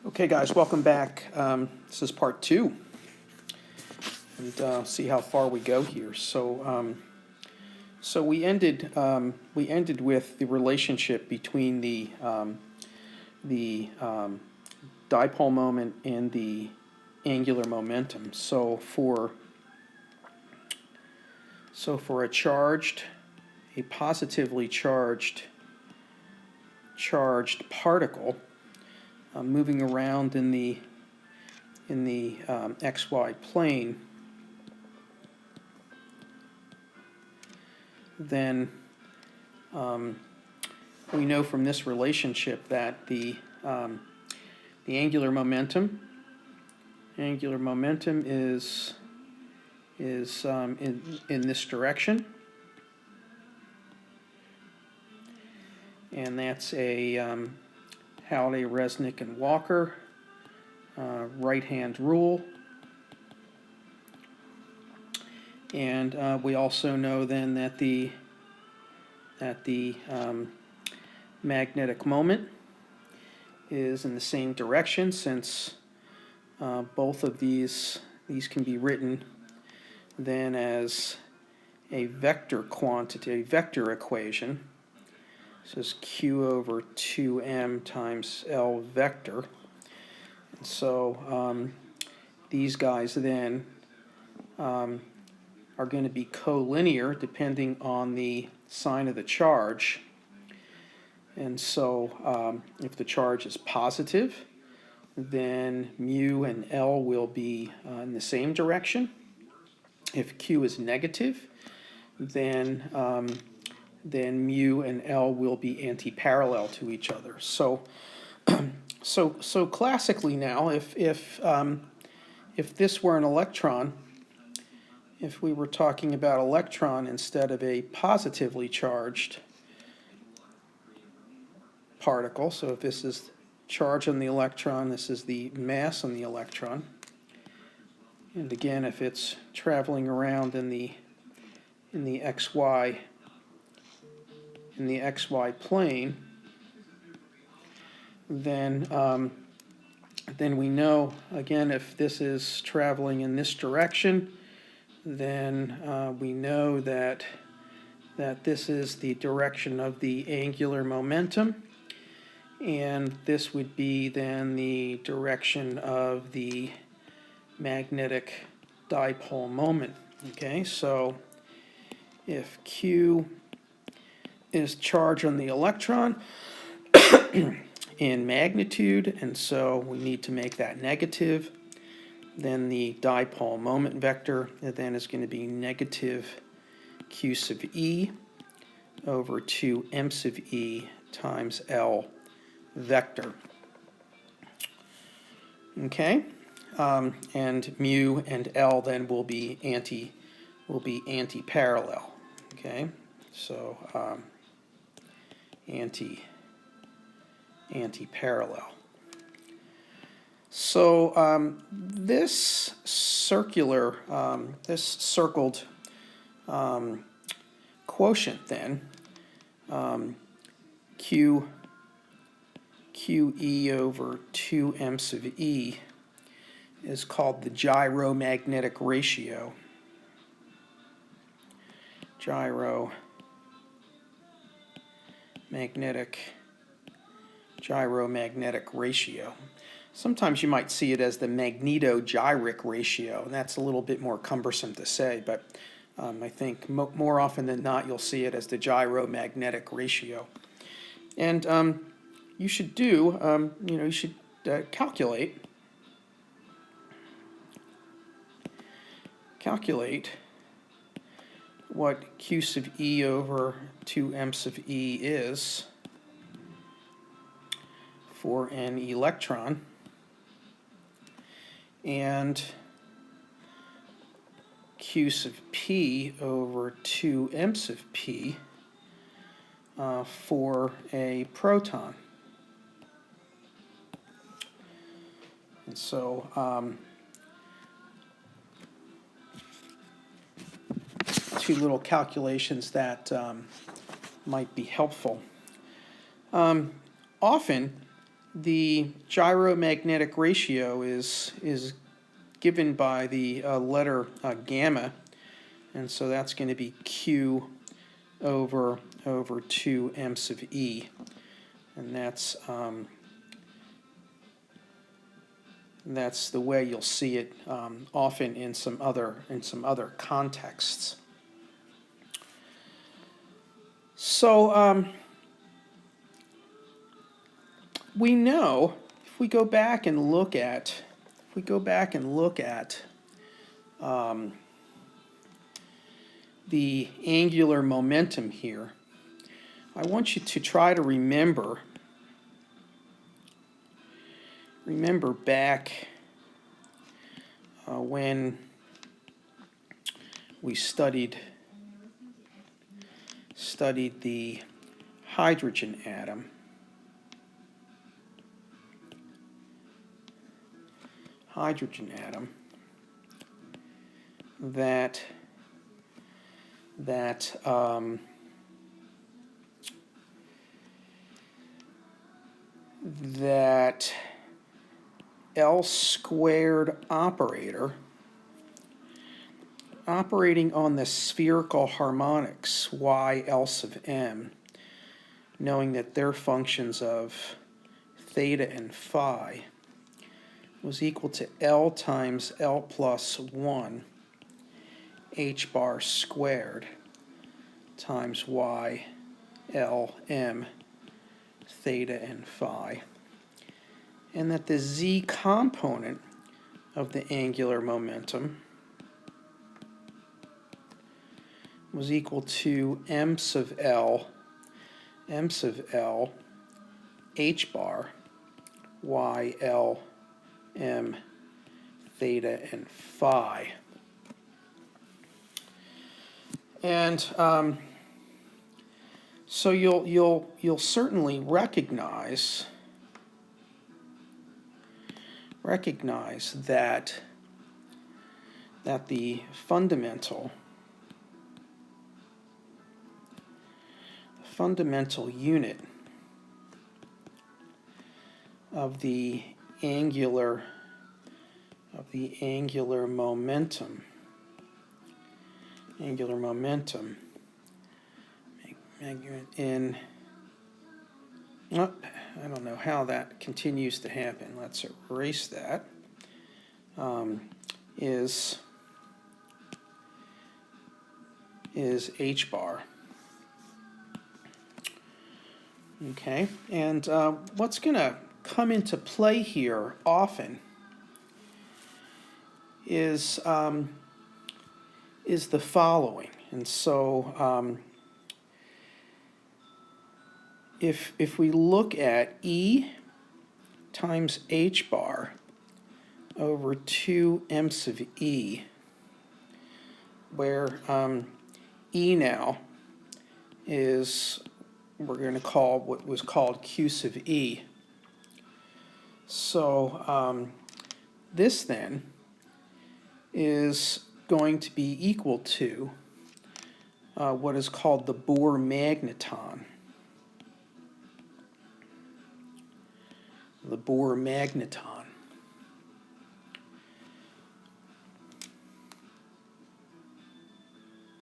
Okay, guys, welcome back. This is part two, and see how far we go here. So we ended with the relationship between the dipole moment and the angular momentum. So for a positively charged particle moving around in the xy plane, then we know from this relationship that the angular momentum is in this direction, and that's a Halliday, Resnick, and Walker right-hand rule. And we also know then that the magnetic moment is in the same direction, since both of these can be written then as a vector quantity, a vector equation. This is Q over 2m times L vector. And so these guys then are going to be collinear depending on the sign of the charge. And so if the charge is positive, then mu and L will be in the same direction. If Q is negative, then mu and L will be anti-parallel to each other. So classically now, if this were an electron, if we were talking about electron instead of a positively charged particle, so if this is charge on the electron, this is the mass on the electron, and again, if it's traveling around in the xy plane, then we know, again, if this is traveling in this direction, then we know that this is the direction of the angular momentum, and this would be then the direction of the magnetic dipole moment. Okay, so if Q is charge on the electron in magnitude, and so we need to make that negative, then the dipole moment vector then is going to be negative Q sub E over 2 m sub E times L vector. Okay, and mu and L then will be anti-parallel. Okay, so anti-parallel. So this circled quotient then, QE over 2 m sub E, is called the gyromagnetic ratio. Gyromagnetic ratio. Sometimes you might see it as the magneto-gyric ratio, and that's a little bit more cumbersome to say, but I think more often than not you'll see it as the gyromagnetic ratio. And you should calculate what Q sub E over 2 m sub E is for an electron, and Q sub P over 2 m sub P for a proton. And so two little calculations that might be helpful. Often the gyromagnetic ratio is given by the letter gamma, and so that's going to be Q over 2 m sub E, and that's the way you'll see it often in some other contexts. So we know if we go back and look at the angular momentum here, I want you to try to remember back when we studied the hydrogen atom. That L squared operator operating on the spherical harmonics y L sub m, knowing that their functions of theta and phi was equal to L times L plus 1 h bar squared times y L m theta and phi, and that the z component of the angular momentum was equal to m sub L h bar y L m theta and phi. And so you'll certainly recognize that the fundamental unit of the angular momentum in, I don't know how that continues to happen. Let's erase that. Is h bar. Okay, and what's going to come into play here often is the following. And so if we look at E times h bar over 2 m sub E, where E now is, we're going to call what was called Q sub E. So this then is going to be equal to what is called the Bohr magneton. The Bohr magneton.